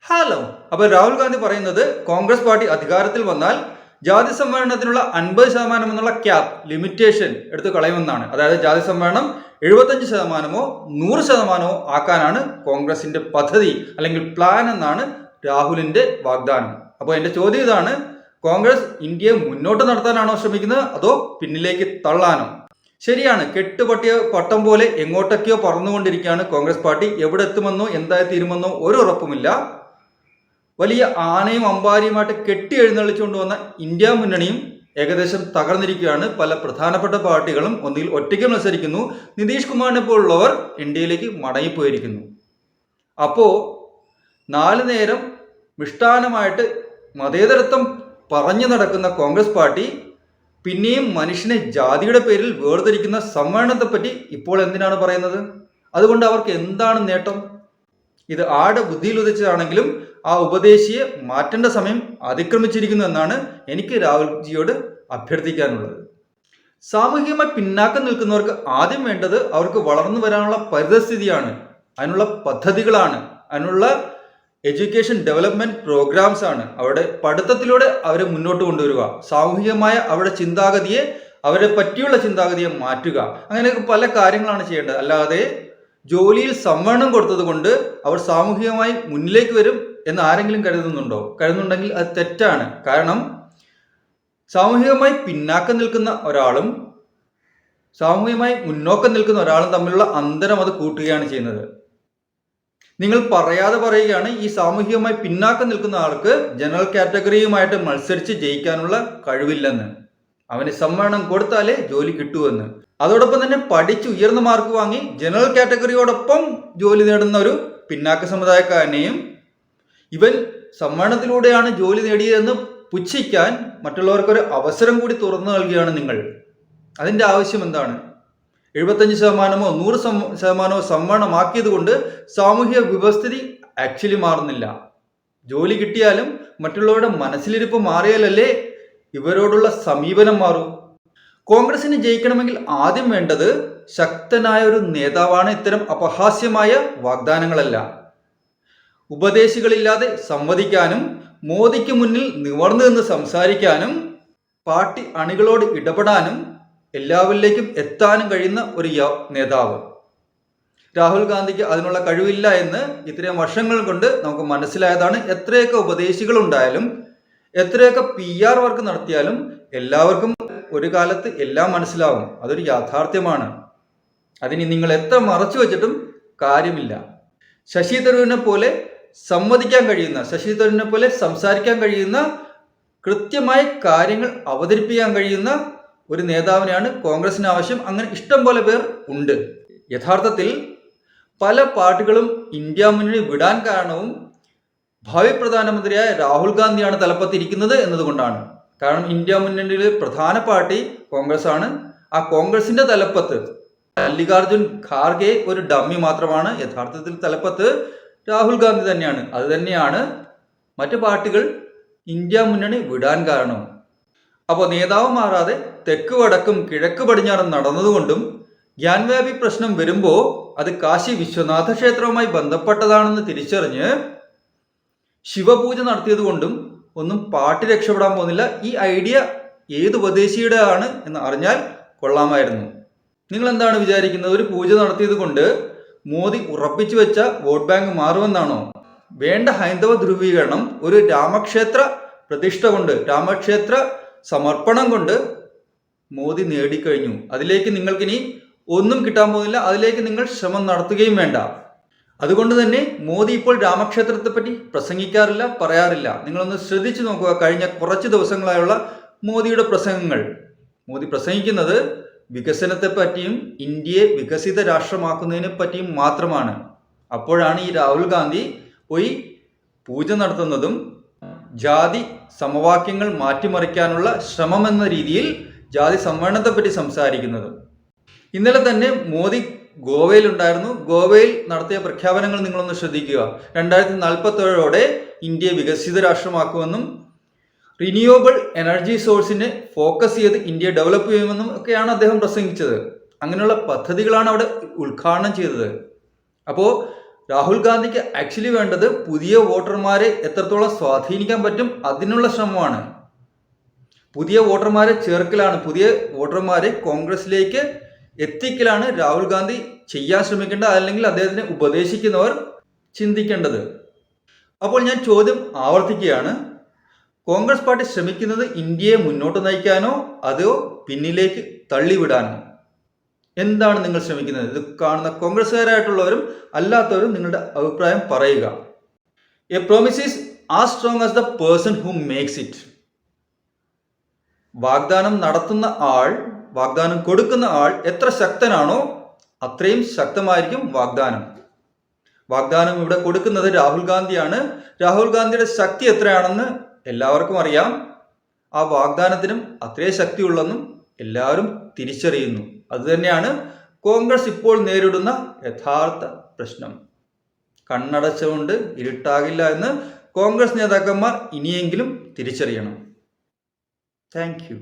Hello. അപ്പോൾ രാഹുൽ ഗാന്ധി പറയുന്നത് Congress party അധികാരത്തിൽ വന്നാൽ ജാതി സംവരണത്തിനുള്ള 50% എന്നുള്ള ക്യാപ് ലിമിറ്റേഷൻ എടുത്തു കളയുമെന്നാണ്. അതായത് ജാതി സംവരണം 75%മോ 100%മോ ആക്കാനാണ് കോൺഗ്രസിന്റെ പദ്ധതി അല്ലെങ്കിൽ പ്ലാൻ എന്നാണ് രാഹുലിന്റെ വാഗ്ദാനം. അപ്പോൾ എന്റെ ചോദ്യം ഇതാണ്: കോൺഗ്രസ് ഇന്ത്യയെ മുന്നോട്ട് നടത്താനാണോ ശ്രമിക്കുന്നത്, അതോ പിന്നിലേക്ക് തള്ളാനോ? ശരിയാണ്, കെട്ടുപൊട്ടിയ പട്ടം പോലെ എങ്ങോട്ടൊക്കെയോ പറന്നുകൊണ്ടിരിക്കുകയാണ് കോൺഗ്രസ് പാർട്ടി. എവിടെ എത്തുമെന്നോ എന്തായി തീരുമെന്നോ ഒരു ഉറപ്പുമില്ല. വലിയ ആനയും അമ്പാരിയുമായിട്ട് കെട്ടി എഴുന്നള്ളിച്ചുകൊണ്ട് വന്ന ഇന്ത്യ മുന്നണിയും ഏകദേശം തകർന്നിരിക്കുകയാണ്. പല പ്രധാനപ്പെട്ട പാർട്ടികളും ഒന്നുകിൽ ഒറ്റയ്ക്ക് മത്സരിക്കുന്നു, നിതീഷ് കുമാറിനെ പോലുള്ളവർ ഇന്ത്യയിലേക്ക് മടങ്ങിപ്പോയിരിക്കുന്നു. അപ്പോൾ 4 നേരം മിഷ്ടാനമായിട്ട് മതേതരത്വം പറഞ്ഞു നടക്കുന്ന കോൺഗ്രസ് പാർട്ടി പിന്നെയും മനുഷ്യനെ ജാതിയുടെ പേരിൽ വേർതിരിക്കുന്ന സംവരണത്തെപ്പറ്റി ഇപ്പോൾ എന്തിനാണ് പറയുന്നത്? അതുകൊണ്ട് അവർക്ക് എന്താണ് നേട്ടം? ഇത് ആടെ ബുദ്ധിയിൽ ഉദിച്ചതാണെങ്കിലും ആ ഉപദേശിയെ മാറ്റേണ്ട സമയം അതിക്രമിച്ചിരിക്കുന്നു എന്നാണ് എനിക്ക് രാഹുൽജിയോട് അഭ്യർത്ഥിക്കാനുള്ളത്. സാമൂഹികമായി പിന്നാക്കം നിൽക്കുന്നവർക്ക് ആദ്യം വേണ്ടത് അവർക്ക് വളർന്നു വരാനുള്ള പരിതസ്ഥിതിയാണ്, അതിനുള്ള പദ്ധതികളാണ്, അതിനുള്ള എഡ്യൂക്കേഷൻ ഡെവലപ്മെന്റ് പ്രോഗ്രാംസ് ആണ്. അവരുടെ പഠിത്തത്തിലൂടെ അവരെ മുന്നോട്ട് കൊണ്ടുവരിക, സാമൂഹികമായ അവരുടെ ചിന്താഗതിയെ, അവരെ പറ്റിയുള്ള ചിന്താഗതിയെ മാറ്റുക, അങ്ങനെയൊക്കെ പല കാര്യങ്ങളാണ് ചെയ്യേണ്ടത്. അല്ലാതെ ജോലിയിൽ സംവരണം കൊടുത്തത് കൊണ്ട് അവർ സാമൂഹികമായി മുന്നിലേക്ക് വരും എന്ന് ആരെങ്കിലും കരുതുന്നുണ്ടെങ്കിൽ അത് തെറ്റാണ്. കാരണം സാമൂഹികമായി പിന്നാക്കം നിൽക്കുന്ന ഒരാളും സാമൂഹികമായി മുന്നോക്കം നിൽക്കുന്ന ഒരാളും തമ്മിലുള്ള അന്തരം അത് കൂട്ടുകയാണ് ചെയ്യുന്നത്. നിങ്ങൾ പറയാതെ പറയുകയാണ് ഈ സാമൂഹികമായി പിന്നാക്കം നിൽക്കുന്ന ആൾക്ക് ജനറൽ കാറ്റഗറിയുമായിട്ട് മത്സരിച്ച് ജയിക്കാനുള്ള കഴിവില്ലെന്ന്. അവന് സംവരണം കൊടുത്താലേ ജോലി കിട്ടുമെന്ന്. അതോടൊപ്പം തന്നെ പഠിച്ച് ഉയർന്ന മാർക്ക് വാങ്ങി ജനറൽ കാറ്റഗറിയോടൊപ്പം ജോലി നേടുന്ന ഒരു പിന്നാക്ക സമുദായക്കാരനെയും ഇവൻ സംവരണത്തിലൂടെയാണ് ജോലി നേടിയതെന്ന് പുച്ഛിക്കാൻ മറ്റുള്ളവർക്കൊരു അവസരം കൂടി തുറന്നു നൽകുകയാണ് നിങ്ങൾ. അതിൻ്റെ ആവശ്യം എന്താണ്? 75%മോ 100%മോ സംവരണമാക്കിയത് കൊണ്ട് സാമൂഹിക വ്യവസ്ഥിതി ആക്ച്വലി മാറുന്നില്ല. ജോലി കിട്ടിയാലും മറ്റുള്ളവരുടെ മനസ്സിലിരിപ്പ് മാറിയാലല്ലേ ഇവരോടുള്ള സമീപനം മാറൂ. കോൺഗ്രസിന് ജയിക്കണമെങ്കിൽ ആദ്യം വേണ്ടത് ശക്തനായ ഒരു നേതാവാണ്. ഇത്തരം അപഹാസ്യമായ വാഗ്ദാനങ്ങളല്ല. ഉപദേശികളില്ലാതെ സംവദിക്കാനും മോദിക്ക് മുന്നിൽ നിവർന്നു നിന്ന് സംസാരിക്കാനും പാർട്ടി അണികളോട് ഇടപെടാനും എല്ലാവരിലേക്കും എത്താനും കഴിയുന്ന ഒരു നേതാവ്. രാഹുൽ ഗാന്ധിക്ക് അതിനുള്ള കഴിവില്ല എന്ന് ഇത്രയും വർഷങ്ങൾ കൊണ്ട് നമുക്ക് മനസ്സിലായതാണ്. എത്രയൊക്കെ ഉപദേശികൾ ഉണ്ടായാലും എത്രയൊക്കെ PR വർക്ക് നടത്തിയാലും എല്ലാവർക്കും ഒരു കാലത്ത് എല്ലാം മനസ്സിലാവും. അതൊരു യാഥാർത്ഥ്യമാണ്. അതിന് നിങ്ങൾ എത്ര മറച്ചു വെച്ചിട്ടും കാര്യമില്ല. ശശി തരൂരിനെ പോലെ സംവദിക്കാൻ കഴിയുന്ന, ശശി തരൂരിനെ പോലെ സംസാരിക്കാൻ കഴിയുന്ന, കൃത്യമായ കാര്യങ്ങൾ അവതരിപ്പിക്കാൻ കഴിയുന്ന ഒരു നേതാവിനെയാണ് കോൺഗ്രസിന് ആവശ്യം. അങ്ങനെ ഇഷ്ടം പോലെ പേർ ഉണ്ട്. യഥാർത്ഥത്തിൽ പല പാർട്ടികളും ഇന്ത്യ മുന്നണി വിടാൻ കാരണവും ഭാവി പ്രധാനമന്ത്രിയായ രാഹുൽ ഗാന്ധിയാണ് തലപ്പത്തിരിക്കുന്നത് എന്നതുകൊണ്ടാണ്. കാരണം ഇന്ത്യ മുന്നണിയിലെ പ്രധാന പാർട്ടി കോൺഗ്രസ് ആണ്. ആ കോൺഗ്രസിന്റെ തലപ്പത്ത് മല്ലികാർജുൻ ഖാർഗെ ഒരു ഡമ്മി മാത്രമാണ്. യഥാർത്ഥത്തിൽ തലപ്പത്ത് രാഹുൽ ഗാന്ധി തന്നെയാണ്. അത് തന്നെയാണ് മറ്റു പാർട്ടികൾ ഇന്ത്യ മുന്നണി വിടാൻ കാരണം. അപ്പോൾ നേതാവ് മാറാതെ തെക്ക് വടക്കും കിഴക്ക് പടിഞ്ഞാറും നടന്നതുകൊണ്ടും ഗ്യാൻവാപി പ്രശ്നം വരുമ്പോൾ അത് കാശി വിശ്വനാഥ ക്ഷേത്രവുമായി ബന്ധപ്പെട്ടതാണെന്ന് തിരിച്ചറിഞ്ഞ് ശിവപൂജ നടത്തിയത് കൊണ്ടും ഒന്നും പാർട്ടി രക്ഷപ്പെടാൻ പോകുന്നില്ല. ഈ ഐഡിയ ഏത് ഉപദേശിയുടെ ആണ് എന്ന് അറിഞ്ഞാൽ കൊള്ളാമായിരുന്നു. നിങ്ങൾ എന്താണ് വിചാരിക്കുന്നത്? ഒരു പൂജ നടത്തിയത് കൊണ്ട് മോദി ഉറപ്പിച്ചു വെച്ച വോട്ട് ബാങ്ക് മാറുമെന്നാണോ? വേണ്ട ഹൈന്ദവ ധ്രുവീകരണം ഒരു രാമക്ഷേത്ര പ്രതിഷ്ഠ കൊണ്ട്, രാമക്ഷേത്ര സമർപ്പണം കൊണ്ട് മോദി നേടിക്കഴിഞ്ഞു. അതിലേക്ക് നിങ്ങൾക്കിനി ഒന്നും കിട്ടാൻ പോകുന്നില്ല. അതിലേക്ക് നിങ്ങൾ ശ്രമം നടത്തുകയും വേണ്ട. അതുകൊണ്ട് തന്നെ മോദി ഇപ്പോൾ രാമക്ഷേത്രത്തെ പറ്റി പ്രസംഗിക്കാറില്ല, പറയാറില്ല. നിങ്ങളൊന്ന് ശ്രദ്ധിച്ചു നോക്കുക. കഴിഞ്ഞ കുറച്ച് ദിവസങ്ങളായുള്ള മോദിയുടെ പ്രസംഗങ്ങൾ. മോദി പ്രസംഗിക്കുന്നത് വികസനത്തെ പറ്റിയും ഇന്ത്യയെ വികസിത രാഷ്ട്രമാക്കുന്നതിനെ പറ്റിയും മാത്രമാണ്. അപ്പോഴാണ് ഈ രാഹുൽ ഗാന്ധി പോയി പൂജ നടത്തുന്നതും ജാതി സമവാക്യങ്ങൾ മാറ്റിമറിക്കാനുള്ള ശ്രമം എന്ന രീതിയിൽ ജാതി സംവരണത്തെപ്പറ്റി സംസാരിക്കുന്നതും. ഇന്നലെ തന്നെ മോദി ഗോവയിലുണ്ടായിരുന്നു. ഗോവയിൽ നടത്തിയ പ്രഖ്യാപനങ്ങൾ നിങ്ങളൊന്ന് ശ്രദ്ധിക്കുക. 2047 ഇന്ത്യയെ വികസിത രാഷ്ട്രമാക്കുമെന്നും റിന്യൂവബിൾ എനർജി സോഴ്സിനെ ഫോക്കസ് ചെയ്ത് ഇന്ത്യയെ ഡെവലപ്പ് ചെയ്യുമെന്നും ഒക്കെയാണ് അദ്ദേഹം പ്രസംഗിച്ചത്. അങ്ങനെയുള്ള പദ്ധതികളാണ് അവിടെ ഉദ്ഘാടനം ചെയ്തത്. അപ്പോൾ രാഹുൽ ഗാന്ധിക്ക് ആക്ച്വലി വേണ്ടത് പുതിയ വോട്ടർമാരെ എത്രത്തോളം സ്വാധീനിക്കാൻ പറ്റും അതിനുള്ള ശ്രമമാണ്. പുതിയ വോട്ടർമാരെ ചേർക്കലാണ്, പുതിയ വോട്ടർമാരെ കോൺഗ്രസിലേക്ക് എത്തിക്കലാണ് രാഹുൽ ഗാന്ധി ചെയ്യാൻ ശ്രമിക്കേണ്ടത്, അല്ലെങ്കിൽ അദ്ദേഹത്തിനെ ഉപദേശിക്കുന്നവർ ചിന്തിക്കേണ്ടത്. അപ്പോൾ ഞാൻ ചോദ്യം ആവർത്തിക്കുകയാണ്, കോൺഗ്രസ് പാർട്ടി ശ്രമിക്കുന്നത് ഇന്ത്യയെ മുന്നോട്ട് നയിക്കാനോ അതോ പിന്നിലേക്ക് തള്ളിവിടാനോ? എന്താണ് നിങ്ങൾ ശ്രമിക്കുന്നത്? ഇത് കാണുന്ന കോൺഗ്രസ്സുകാരായിട്ടുള്ളവരും അല്ലാത്തവരും നിങ്ങളുടെ അഭിപ്രായം പറയുക. A promise is as strong as the person who makes it. വാഗ്ദാനം നടത്തുന്ന ആൾ, വാഗ്ദാനം കൊടുക്കുന്ന ആൾ എത്ര ശക്തനാണോ അത്രയും ശക്തമായിരിക്കും വാഗ്ദാനം. വാഗ്ദാനം ഇവിടെ കൊടുക്കുന്നത് രാഹുൽ ഗാന്ധിയാണ്. രാഹുൽ ഗാന്ധിയുടെ ശക്തി എത്രയാണെന്ന് എല്ലാവർക്കും അറിയാം. ആ വാഗ്ദാനത്തിനും അത്രേ ശക്തിയുള്ളെന്നും എല്ലാവരും തിരിച്ചറിയുന്നു. അതുതന്നെയാണ് കോൺഗ്രസ് ഇപ്പോൾ നേരിടുന്ന യഥാർത്ഥ പ്രശ്നം. കണ്ണടച്ചുകൊണ്ട് ഇരുട്ടാകില്ല എന്ന് കോൺഗ്രസ് നേതാക്കന്മാർ ഇനിയെങ്കിലും തിരിച്ചറിയണം. Thank you.